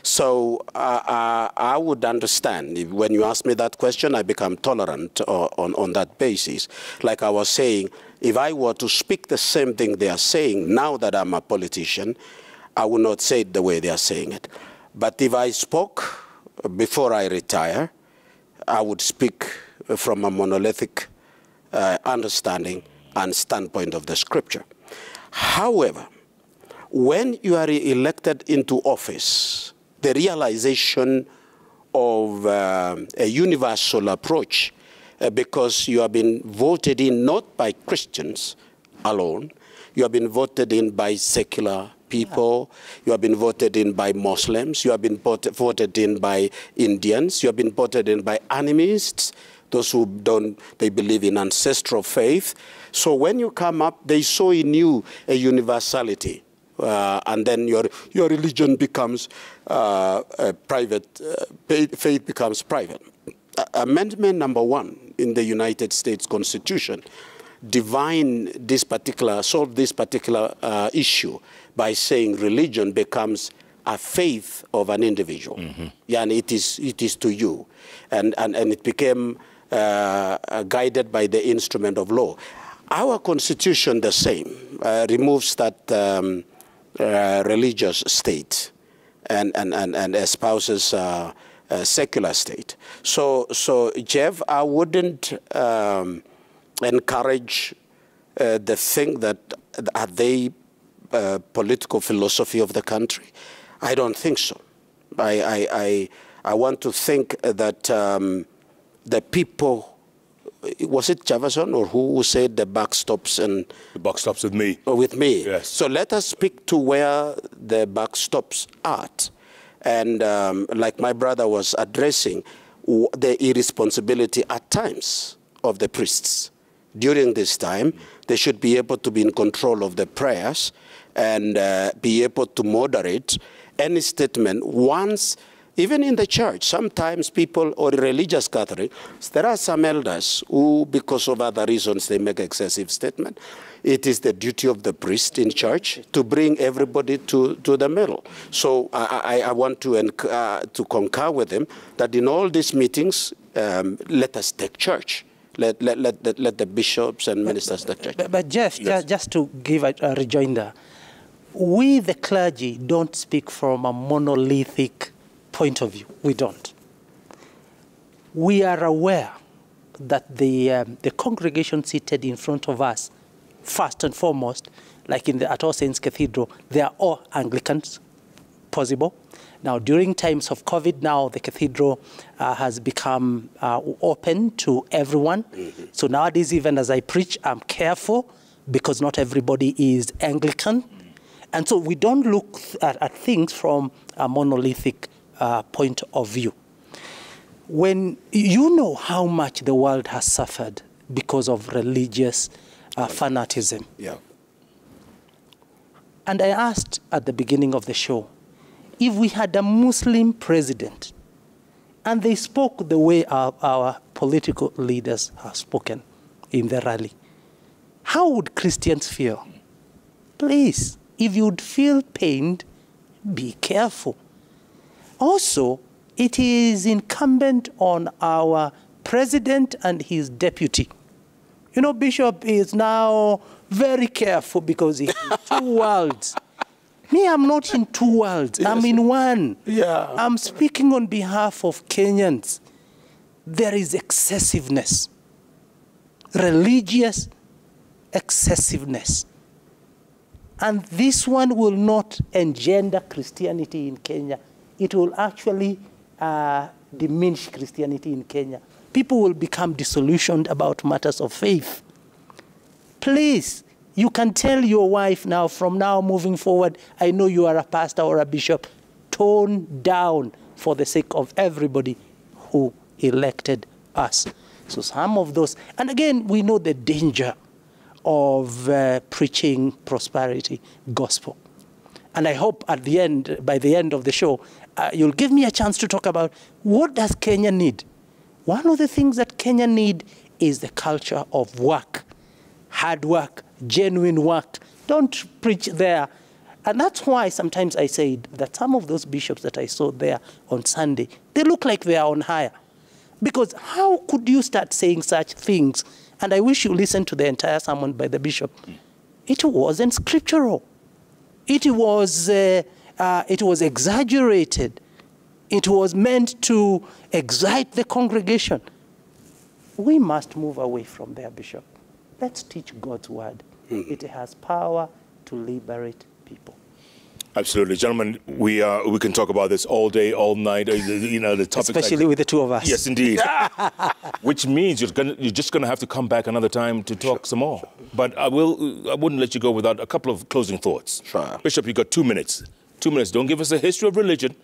So I would understand. When you ask me that question, I become tolerant on that basis. Like I was saying, if I were to speak the same thing they are saying now that I'm a politician, I would not say it the way they are saying it. But if I spoke before I retire, I would speak from a monolithic understanding and standpoint of the scripture. However, when you are elected into office, the realization of a universal approach, because you have been voted in not by Christians alone, you have been voted in by secular people, you have been voted in by Muslims, you have been voted in by Indians, you have been voted in by animists, those who they believe in ancestral faith. So when you come up, they saw in you a universality. And then your religion becomes private, faith becomes private. Amendment number 1 in the United States Constitution solved this particular issue by saying religion becomes a faith of an individual. Yeah, and it is to you. And it became guided by the instrument of law. Our Constitution, the same, removes that religious state and espouses a secular state. So Jeff, I wouldn't encourage the thing that are they political philosophy of the country. I don't think so. I want to think that the people. Was it Jefferson or who said the buck stops and the buck stops with me? With me. Yes. So let us speak to where the buck stops at, and like my brother was addressing, the irresponsibility at times of the priests. During this time, they should be able to be in control of the prayers and be able to moderate any statement once. Even in the church, sometimes people or religious gatherings, there are some elders who, because of other reasons, they make excessive statements. It is the duty of the priest in church to bring everybody to the middle. So I want to concur with him that in all these meetings, let us take church. Let the bishops and ministers take church. But Jeff, Yes. just to give a rejoinder, we, the clergy, don't speak from a monolithic point of view. We don't. We are aware that the congregation seated in front of us, first and foremost, like at All Saints Cathedral, they are all Anglicans, possible. Now, during times of COVID, now the cathedral has become open to everyone. So nowadays, even as I preach, I'm careful because not everybody is Anglican. And so we don't look at things from a monolithic point of view. When you know how much the world has suffered because of religious fanaticism. Yeah. And I asked at the beginning of the show, if we had a Muslim president and they spoke the way our political leaders have spoken in the rally, how would Christians feel? Please, if you'd feel pained, be careful. Also, it is incumbent on our president and his deputy. You know, Bishop is now very careful because he's in two worlds. Me, I'm not in two worlds. Yes. I'm in one. Yeah. I'm speaking on behalf of Kenyans. There is excessiveness, religious excessiveness. And this one will not engender Christianity in Kenya. It will actually diminish Christianity in Kenya. People will become disillusioned about matters of faith. Please, you can tell your wife now, from now moving forward, I know you are a pastor or a bishop, tone down for the sake of everybody who elected us. So some of those, and again, we know the danger of preaching prosperity gospel. And I hope at the end, by the end of the show, you'll give me a chance to talk about what does Kenya need. One of the things that Kenya need is the culture of work, hard work, genuine work. Don't preach there. And that's why sometimes I said that some of those bishops that I saw there on Sunday, they look like they are on hire. Because how could you start saying such things? And I wish you listened to the entire sermon by the bishop. It wasn't scriptural. It was exaggerated. It was meant to excite the congregation. We must move away from there, Bishop. Let's teach God's word. It has power to liberate people. Absolutely. Gentlemen, we can talk about this all day, all night. The topic. Especially with the two of us. Yes, indeed. Which means you're just going to have to come back another time to talk some more. But I wouldn't let you go without a couple of closing thoughts. Sure. Bishop, you got 2 minutes. 2 minutes. Don't give us a history of religion.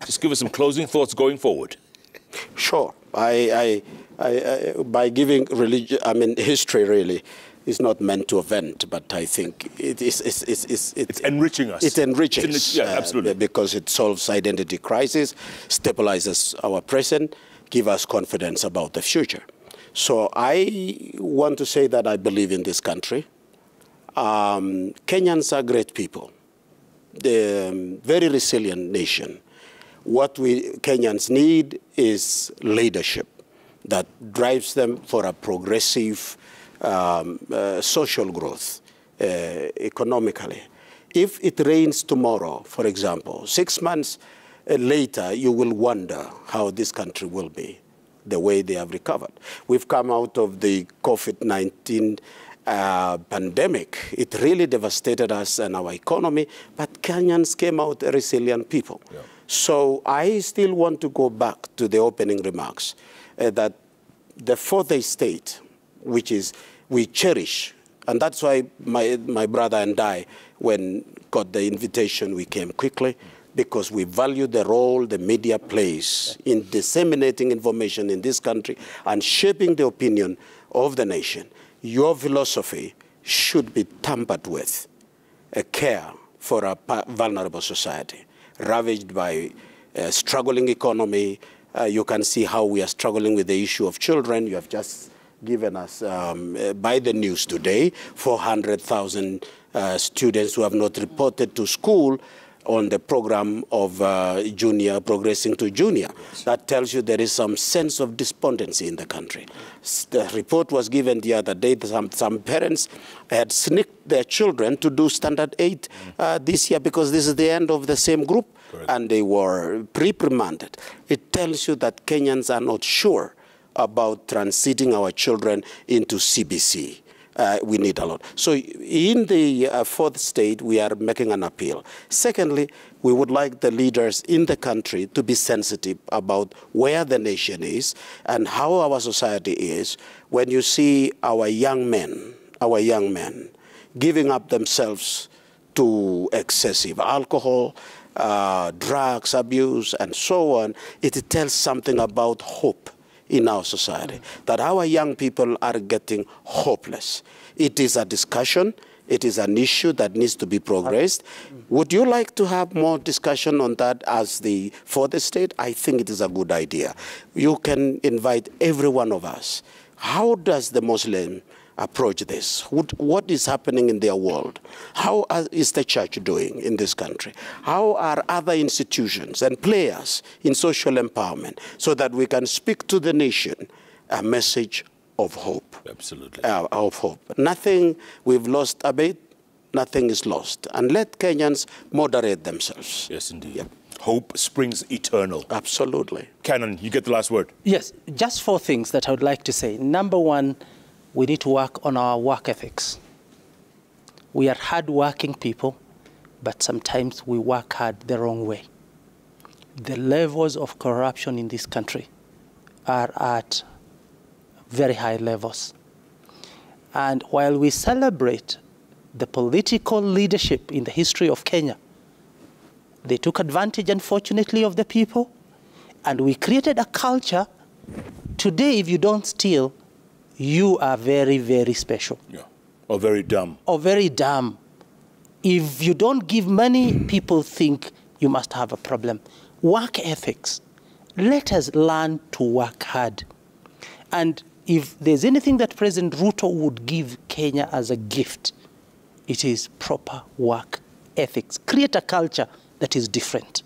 Just give us some closing thoughts going forward. Sure. By giving religion, history really is not meant to offend, but I think it's enriching us. It enriches, absolutely, because it solves identity crisis, stabilizes our present, gives us confidence about the future. So I want to say that I believe in this country. Kenyans are great people. They're a very resilient nation. What we Kenyans need is leadership that drives them for a progressive social growth economically. If it rains tomorrow, for example, 6 months later, you will wonder how this country will be, the way they have recovered. We've come out of the COVID-19 pandemic. It really devastated us and our economy, but Kenyans came out a resilient people. Yeah. So I still want to go back to the opening remarks that the fourth estate, which is we cherish, and that's why my brother and I, when got the invitation, we came quickly, because we value the role the media plays in disseminating information in this country and shaping the opinion of the nation. Your philosophy should be tampered with a care for a vulnerable society, ravaged by a struggling economy. You can see how we are struggling with the issue of children. You have just given us, by the news today, 400,000 students who have not reported to school on the program of junior, progressing to junior. That tells you there is some sense of despondency in the country. The report was given the other day that some parents had sneaked their children to do standard 8 this year, because this is the end of the same group. Correct. And they were reprimanded. It tells you that Kenyans are not sure about transiting our children into CBC. We need a lot. So in the fourth state, we are making an appeal. Secondly, we would like the leaders in the country to be sensitive about where the nation is and how our society is. When you see our young men giving up themselves to excessive alcohol, drugs abuse, and so on, it tells something about hope in our society, that our young people are getting hopeless. It is a discussion. It is an issue that needs to be progressed. Would you like to have more discussion on that as for the state? I think it is a good idea. You can invite every one of us. How does the Muslim approach this? What is happening in their world? How is the church doing in this country? How are other institutions and players in social empowerment, so that we can speak to the nation a message of hope? Absolutely. Of hope. Nothing, we've lost a bit, nothing is lost. And let Kenyans moderate themselves. Yes, indeed. Yep. Hope springs eternal. Absolutely. Canon, you get the last word. Yes, just 4 things that I would like to say. Number 1, we need to work on our work ethics. We are hard-working people, but sometimes we work hard the wrong way. The levels of corruption in this country are at very high levels. And while we celebrate the political leadership in the history of Kenya, they took advantage, unfortunately, of the people, and we created a culture. Today, if you don't steal, you are very, very special. Yeah. Or very dumb. Or very dumb. If you don't give money, people think you must have a problem. Work ethics. Let us learn to work hard. And if there's anything that President Ruto would give Kenya as a gift, it is proper work ethics. Create a culture that is different.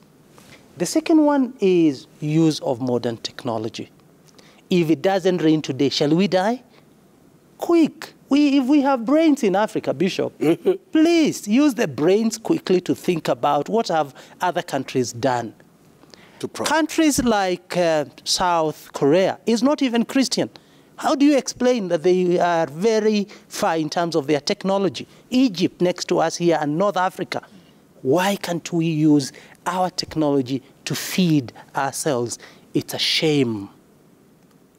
The second one is use of modern technology. If it doesn't rain today, shall we die? Quick. If we have brains in Africa, Bishop, please use the brains quickly to think about what have other countries done. Countries like South Korea is not even Christian. How do you explain that they are very far in terms of their technology? Egypt next to us here and North Africa. Why can't we use our technology to feed ourselves? It's a shame.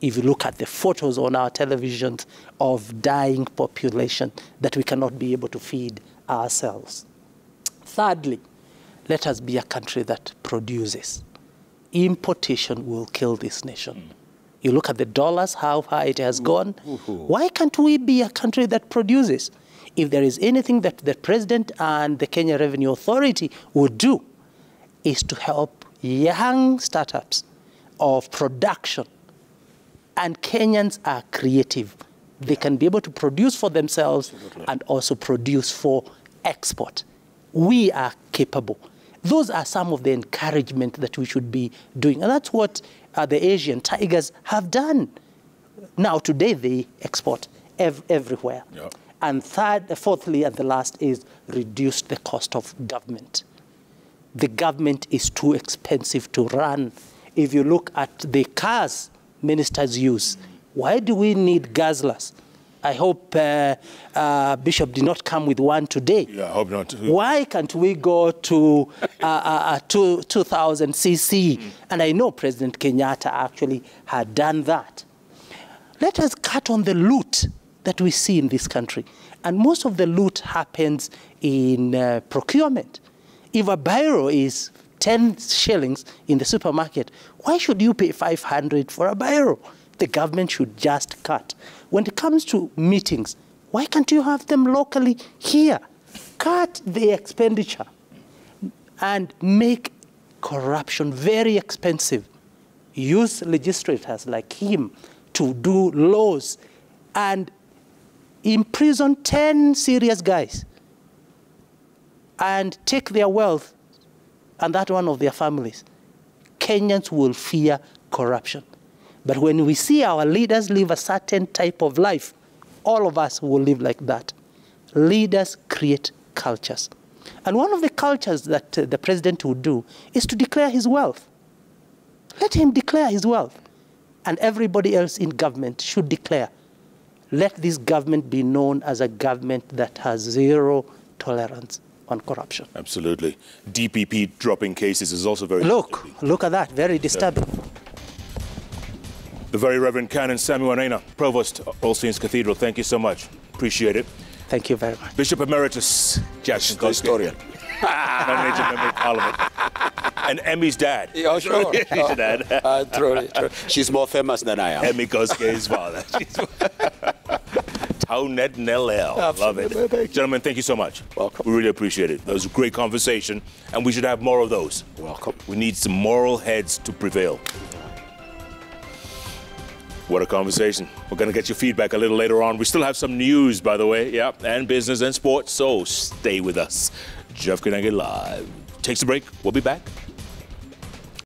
If you look at the photos on our televisions of dying population, that we cannot be able to feed ourselves. Thirdly, let us be a country that produces. Importation will kill this nation. You look at the dollars, how high it has gone. Why can't we be a country that produces? If there is anything that the President and the Kenya Revenue Authority would do, is to help young startups of production. And Kenyans are creative. They can be able to produce for themselves and also produce for export. We are capable. Those are some of the encouragement that we should be doing. And that's what the Asian tigers have done. Now, today, they export everywhere. Yep. And fourthly, and the last is reduce the cost of government. The government is too expensive to run. If you look at the cars ministers use, why do we need guzzlers? I hope Bishop did not come with one today. Yeah, I hope not. Why can't we go to 2,000 cc? And I know President Kenyatta actually had done that. Let us cut on the loot that we see in this country. And most of the loot happens in procurement. If a biro is 10 shillings in the supermarket, why should you pay 500 for a biro? The government should just cut. When it comes to meetings, why can't you have them locally here? Cut the expenditure and make corruption very expensive. Use legislators like him to do laws and imprison 10 serious guys and take their wealth and that one of their families. Kenyans will fear corruption. But when we see our leaders live a certain type of life, all of us will live like that. Leaders create cultures. And one of the cultures that the president would do is to declare his wealth. Let him declare his wealth. And everybody else in government should declare. Let this government be known as a government that has zero tolerance on corruption. Absolutely. DPP dropping cases is also very disturbing. Look at that, very disturbing. Yeah. The Very Reverend Canon Sammy Wainaina, Provost, All Saints Cathedral, thank you so much. Appreciate it. Thank you very much. Bishop Emeritus Jackson, the historian. Nominated Member of Parliament. And Emmy's dad. Yeah, sure. She's your dad. True. She's more famous than I am. Emmy Kosuke's father. Taunet Nelel. Love it. Gentlemen, thank you so much. Welcome. We really appreciate it. That was a great conversation, and we should have more of those. Welcome. We need some moral heads to prevail. What a conversation. We're going to get your feedback a little later on. We still have some news, by the way, yeah, and business and sports, so stay with us. JKLIVE takes a break. We'll be back.